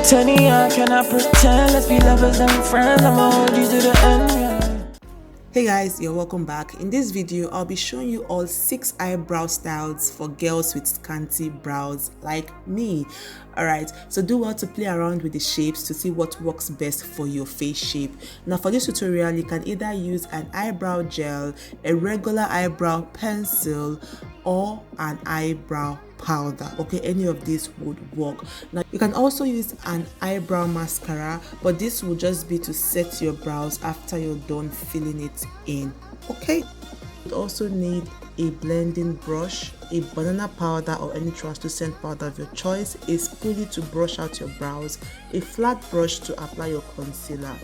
Tanya, can I pretend? Let's be lovers and friends. I'ma hold you to the end, yeah. Hey guys, you're welcome back. In this video, I'll be showing you all 6 eyebrow styles for girls with scanty brows like me. Alright, so do well to play around with the shapes to see what works best for your face shape. Now for this tutorial, you can either use an eyebrow gel, a regular eyebrow pencil, or an eyebrow powder. Okay, any of these would work. Now you can also use an eyebrow mascara, but this will just be to set your brows after you're done filling it in. Okay, you also need a blending brush, a banana powder or any translucent powder of your choice, a spoolie to brush out your brows, a flat brush to apply your concealer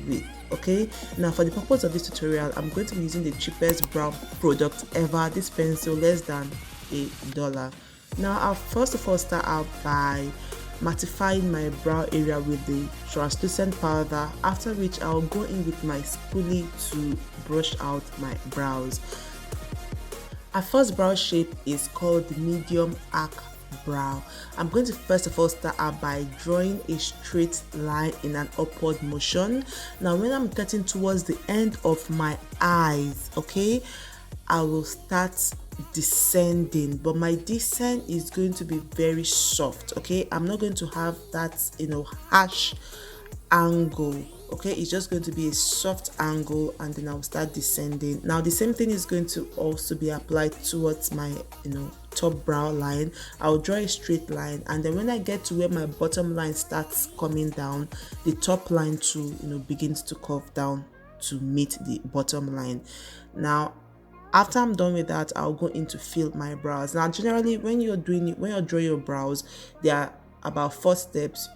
with. Okay, now for the purpose of this tutorial, I'm going to be using the cheapest brow product ever, this pencil, less than $1. Now I'll first of all start out by mattifying my brow area with the translucent powder, after which I'll go in with my spoolie to brush out my brows. Our first brow shape is called the medium arc brow. I'm going to first of all start out by drawing a straight line in an upward motion. Now when I'm getting towards the end of my eyes, okay, I will start descending, but my descent is going to be very soft. Okay, I'm not going to have that harsh angle. Okay, it's just going to be a soft angle, and then I'll start descending. Now the same thing is going to also be applied towards my top brow line. I'll draw a straight line, and then when I get to where my bottom line starts coming down, the top line too begins to curve down to meet the bottom line. Now after I'm done with that, I'll go in to fill my brows. Now generally when you're drawing your brows, there are about 4 steps.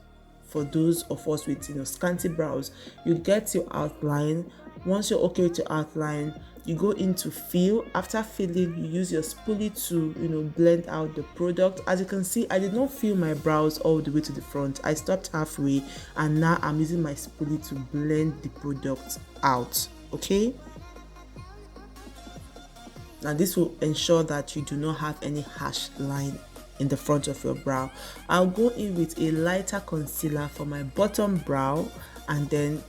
For those of us with scanty brows, you get your outline. Once you're okay with your outline, you go into fill. After filling, you use your spoolie to blend out the product. As you can see, I did not fill my brows all the way to the front. I stopped halfway, and now I'm using my spoolie to blend the product out. Okay, now this will ensure that you do not have any harsh line in the front of your brow. I'll go in with a lighter concealer for my bottom brow, and then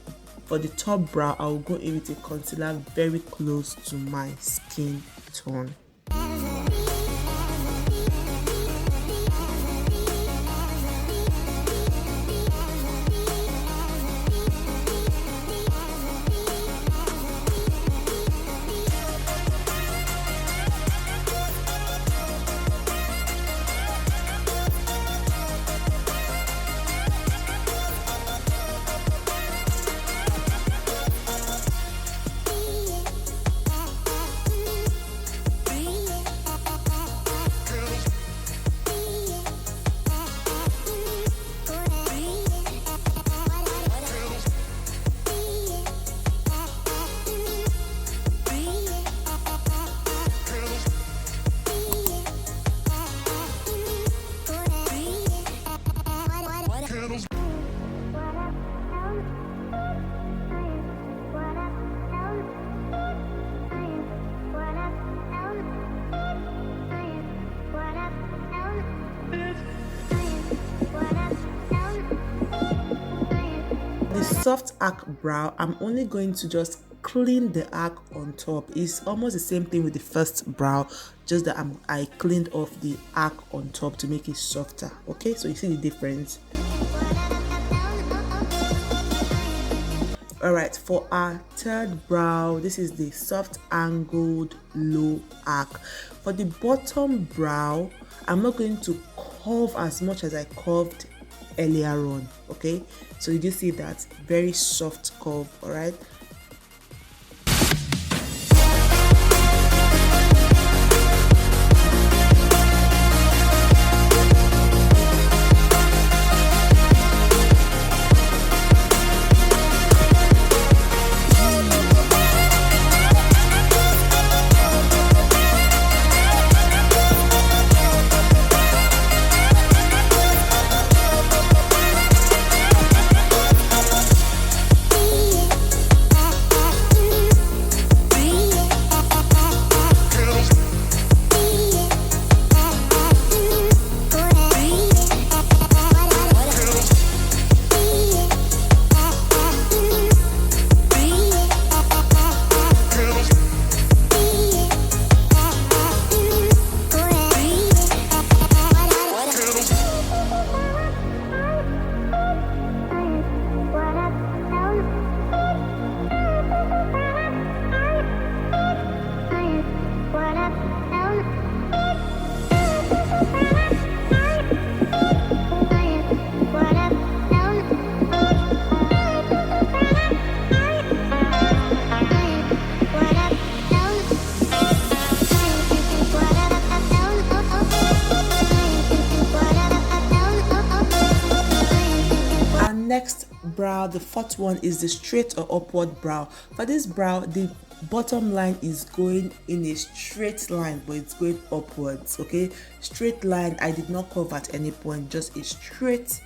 for the top brow I'll go in with a concealer very close to my skin tone. The soft arc brow, I'm only going to just clean the arc on top. It's almost the same thing with the first brow, just that I cleaned off the arc on top to make it softer. Okay, so you see the difference. Alright, for our third brow, this is the soft angled low arc. For the bottom brow, I'm not going to curve as much as I curved earlier on. Okay, so you do see that very soft curve. All right, next brow, the fourth one, is the straight or upward brow. For this brow, the bottom line is going in a straight line, but it's going upwards. Okay, straight line. I did not curve at any point, just a straight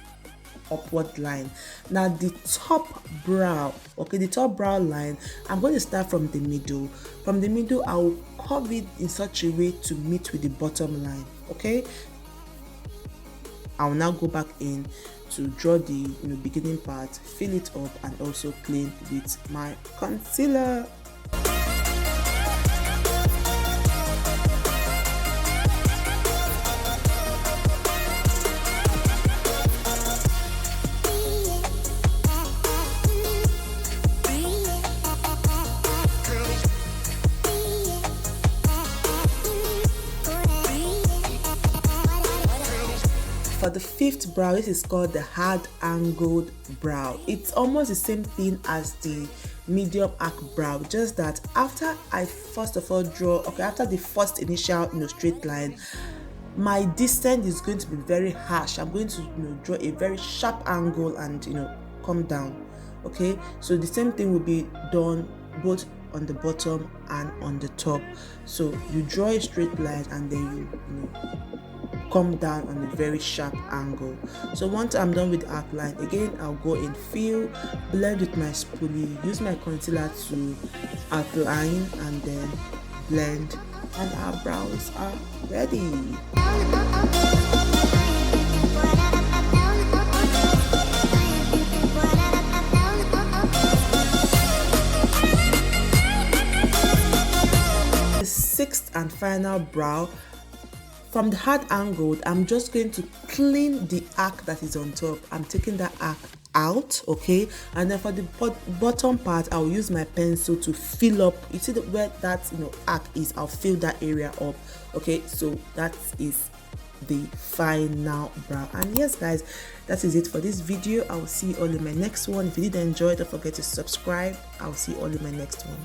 upward line. Now the top brow, okay, the top brow line, I'm going to start from the middle. From the middle, I will curve it in such a way to meet with the bottom line. Okay, I will now go back in to draw the beginning part, fill it up, and also clean with my concealer. For the fifth brow, this is called the hard angled brow. It's almost the same thing as the medium arc brow, just that after I first of all draw, okay, after the first initial straight line, my distance is going to be very harsh. I'm going to draw a very sharp angle and come down. Okay, so the same thing will be done both on the bottom and on the top. So you draw a straight line and then you come down on a very sharp angle. So once I'm done with the outline, again I'll go in fill, blend with my spoolie, use my concealer to outline, and then blend, and our brows are ready. The sixth and final brow, from the hard angled, I'm just going to clean the arc that is on top. I'm taking that arc out, okay, and then for the bottom part, I'll use my pencil to fill up. You see where that arc is, I'll fill that area up. Okay, so that is the final brow. And yes guys, that is it for this video. I'll see you all in my next one. If you did enjoy, don't forget to subscribe. I'll see you all in my next one.